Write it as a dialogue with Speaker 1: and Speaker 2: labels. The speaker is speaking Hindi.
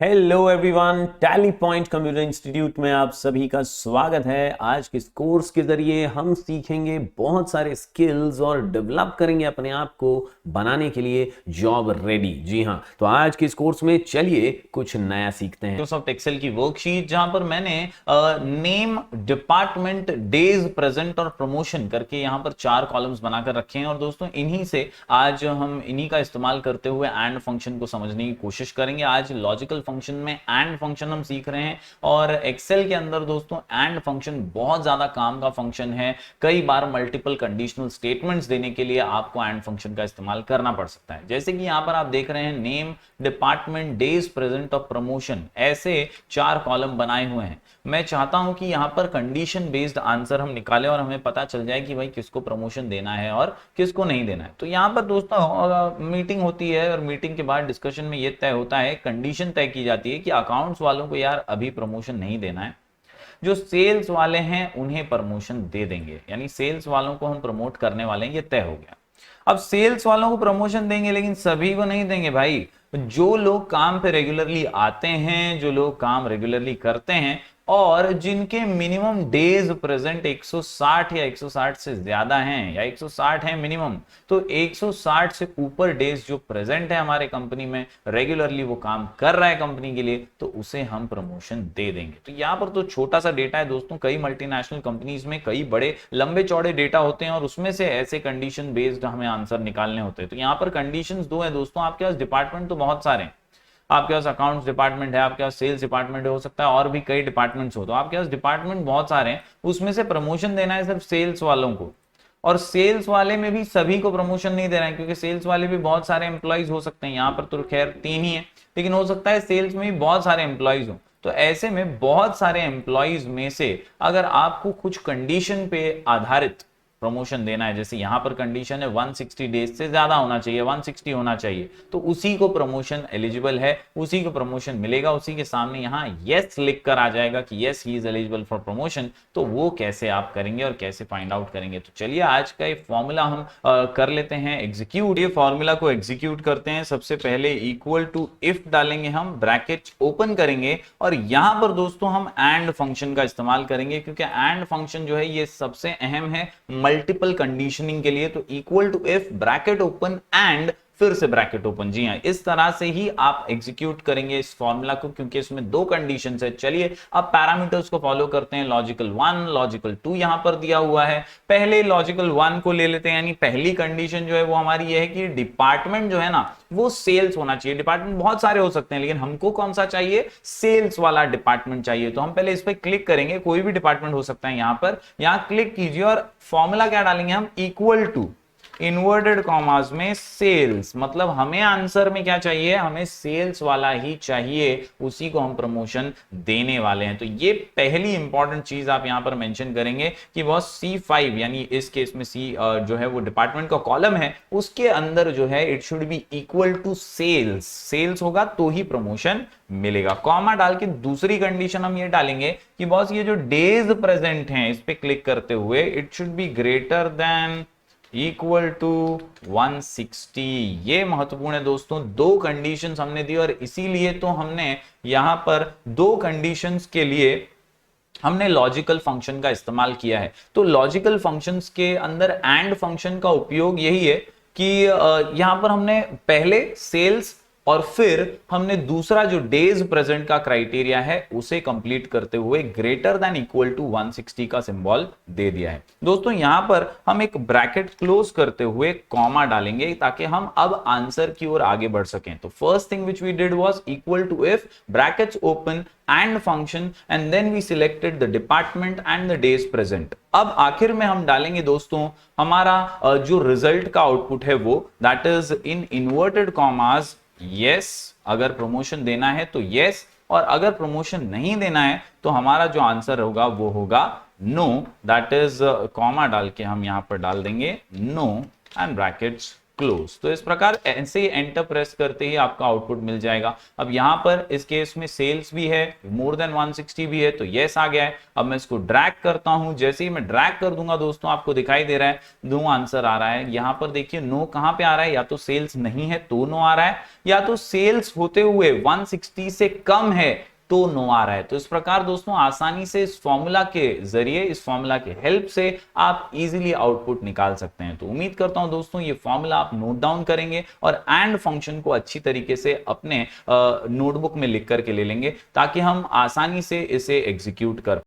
Speaker 1: Hello everyone, tally point computer institute में आप सभी का स्वागत है। आज के इस कोर्स के जरिए हम सीखेंगे बहुत सारे स्किल्स और डेवलप करेंगे अपने आप को बनाने के लिए जॉब रेडी। जी हाँ, तो आज के इस कोर्स में चलिए कुछ नया सीखते हैं।
Speaker 2: माइक्रोसॉफ्ट एक्सेल की वर्कशीट जहां पर मैंने नेम, डिपार्टमेंट, डेज, प्रेजेंट और प्रमोशन करके यहां पर 4 कॉलम्स बनाकर रखे हैं। और दोस्तों इन्हीं से आज हम इन्हीं का इस्तेमाल करते हुए एंड फंक्शन को समझने की कोशिश करेंगे। आज लॉजिकल फंक्शन में एंड फंक्शन हम सीख रहे हैं और एक्सेल के अंदर दोस्तों एंड फंक्शन बहुत ज्यादा काम का फंक्शन है। कई बार मल्टीपल कंडीशनल स्टेटमेंट्स देने के लिए आपको एंड फंक्शन का इस्तेमाल करना पड़ सकता है। जैसे कि यहां पर आप देख रहे हैं नेम, डिपार्टमेंट, डेज, प्रेजेंट और प्रमोशन, ऐसे 4 कॉलम बनाए हुए हैं। मैं चाहता हूं कि यहां पर कंडीशन बेस्ड आंसर हम निकालें और हमें पता चल जाए कि भाई किसको प्रमोशन देना है और किसको नहीं देना है। तो यहां पर दोस्तों मीटिंग होती है और मीटिंग के बाद डिस्कशन में यह तय होता है, कंडीशन तय की जाती है कि अकाउंट्स वालों को यार अभी प्रमोशन नहीं देना है, जो सेल्स वाले हैं उन्हें प्रमोशन दे देंगे। यानी सेल्स वालों को हम प्रमोट करने वाले हैं, ये तय हो गया। अब सेल्स वालों को प्रमोशन देंगे लेकिन सभी को नहीं देंगे भाई। जो लोग काम पे रेगुलरली आते हैं, जो लोग काम रेगुलरली करते हैं और जिनके मिनिमम डेज प्रेजेंट 160 या 160 से ज्यादा हैं या 160 है मिनिमम, तो 160 से ऊपर डेज जो प्रेजेंट है हमारे कंपनी में, रेगुलरली वो काम कर रहा है कंपनी के लिए, तो उसे हम प्रमोशन दे देंगे। तो यहां पर तो छोटा सा डेटा है दोस्तों, कई मल्टीनेशनल कंपनीज में कई बड़े लंबे चौड़े डेटा होते हैं और उसमें से ऐसे कंडीशन बेस्ड हमें आंसर निकालने होते हैं। तो यहां पर कंडीशंस 2 है दोस्तों। आपके पास डिपार्टमेंट तो बहुत सारे हैं, आपके पास अकाउंट्स डिपार्टमेंट है, आपके पास सेल्स डिपार्टमेंट हो सकता है और भी कई डिपार्टमेंट्स हो, तो आपके पास डिपार्टमेंट बहुत सारे हैं, उसमें से प्रमोशन देना है सिर्फ सेल्स वालों को। और सेल्स वाले में भी सभी को प्रमोशन नहीं देना है, क्योंकि सेल्स वाले भी बहुत सारे एम्प्लॉइज हो सकते हैं। यहाँ पर तो खैर 3 ही है, लेकिन हो सकता है सेल्स में भी बहुत सारे एम्प्लॉइज हो। तो ऐसे में बहुत सारे एम्प्लॉइज में से अगर आपको कुछ कंडीशन पे आधारित प्रमोशन देना है, जैसे यहां पर कंडीशन है 160 डेज से ज्यादा होना चाहिए, 160 होना चाहिए, तो उसी को प्रमोशन एलिजिबल है, उसी को प्रमोशन मिलेगा। उसी के सामने यहां यस लिख कर आ जाएगा कि yes he is eligible for promotion. तो वो कैसे आप करेंगे और कैसे फाइंड आउट करेंगे, तो चलिए आज का ये फॉर्मूला हम कर लेते हैं एग्जीक्यूट। ये फॉर्मूला को एग्जीक्यूट करते हैं। सबसे पहले इक्वल टू इफ डालेंगे, हम ब्रैकेट ओपन करेंगे और यहां पर दोस्तों हम एंड फंक्शन का इस्तेमाल करेंगे, क्योंकि एंड फंक्शन जो है ये सबसे अहम है मल्टीपल कंडीशनिंग के लिए। तो equal to if bracket open and फिर से ब्रैकेट ओपन। जी हां, इस तरह से ही आप एग्जीक्यूट करेंगे इस फॉर्मूला को, क्योंकि इसमें 2 कंडीशंस है। चलिए अब पैरामीटर्स को फॉलो करते हैं। लॉजिकल 1, लॉजिकल 2 यहां पर दिया हुआ है। पहले लॉजिकल 1 को ले लेते हैं, यानी पहली कंडीशन जो है वो हमारी ये है कि डिपार्टमेंट जो है ना वो सेल्स होना चाहिए। डिपार्टमेंट बहुत सारे हो सकते हैं, लेकिन हमको कौन सा चाहिए? सेल्स वाला डिपार्टमेंट चाहिए। तो हम पहले इस पर क्लिक करेंगे, कोई भी डिपार्टमेंट हो सकता है। यहां क्लिक कीजिए और फॉर्मूला क्या डालेंगे हम? इक्वल टू इनवर्टेड कॉमास में सेल्स, मतलब हमें आंसर में क्या चाहिए? हमें सेल्स वाला ही चाहिए, उसी को हम प्रमोशन देने वाले हैं। तो ये पहली इंपॉर्टेंट चीज आप यहां पर मेंशन करेंगे कि बॉस C5, यानी इस केस में C जो है वो डिपार्टमेंट का कॉलम है, उसके अंदर जो है it should be equal to sales. Sales होगा तो ही प्रमोशन मिलेगा। कॉमा डाल के दूसरी कंडीशन हम ये डालेंगे कि बॉस ये जो डेज प्रेजेंट हैं इस पे क्लिक करते हुए it should be greater than equal to 160। ये महत्वपूर्ण है दोस्तों। 2 कंडीशंस हमने दी और इसीलिए तो हमने यहां पर 2 कंडीशंस के लिए हमने लॉजिकल फंक्शन का इस्तेमाल किया है। तो लॉजिकल फंक्शंस के अंदर एंड फंक्शन का उपयोग यही है कि यहां पर हमने पहले सेल्स और फिर हमने दूसरा जो डेज प्रेजेंट का क्राइटेरिया है उसे कंप्लीट करते हुए ग्रेटर देन इक्वल टू 160 का सिंबल दे दिया है। दोस्तों यहां पर हम एक ब्रैकेट क्लोज करते हुए कॉमा डालेंगे ताकि हम अब आंसर की ओर आगे बढ़ सकें। तो first thing which we did was equal to if brackets open and function and then we selected the department and the days present. अब आखिर में हम डालेंगे दोस्तों हमारा जो रिजल्ट का आउटपुट है वो, that is in inverted commas yes. अगर प्रमोशन देना है तो यस, और अगर प्रमोशन नहीं देना है तो हमारा जो आंसर होगा वो होगा नो। दैट इज कॉमा डाल के हम यहां पर डाल देंगे नो एंड ब्रैकेट्स क्लोज। तो इस प्रकार ऐसे ही एंटर प्रेस करते ही आपका आउटपुट मिल जाएगा। अब यहां पर इस केस में सेल्स भी है, मोर देन 160 भी है, तो यस आ गया है। अब मैं इसको ड्रैग करता हूं, जैसे ही मैं ड्रैग कर दूंगा दोस्तों आपको दिखाई दे रहा है नो आंसर आ रहा है। यहां पर देखिए नो कहां पे आ रहा है, या तो सेल्स नहीं है तो नो आ रहा है, या तो सेल्स होते हुए 160 से कम है तो नो आ रहा है। तो इस प्रकार दोस्तों आसानी से इस फॉर्मूला के जरिए, इस फॉर्मूला के हेल्प से आप इजीली आउटपुट निकाल सकते हैं। तो उम्मीद करता हूं दोस्तों ये फॉर्मूला आप नोट डाउन करेंगे और एंड फंक्शन को अच्छी तरीके से अपने नोटबुक में लिख करके ले लेंगे, ताकि हम आसानी से इसे एग्जीक्यूट कर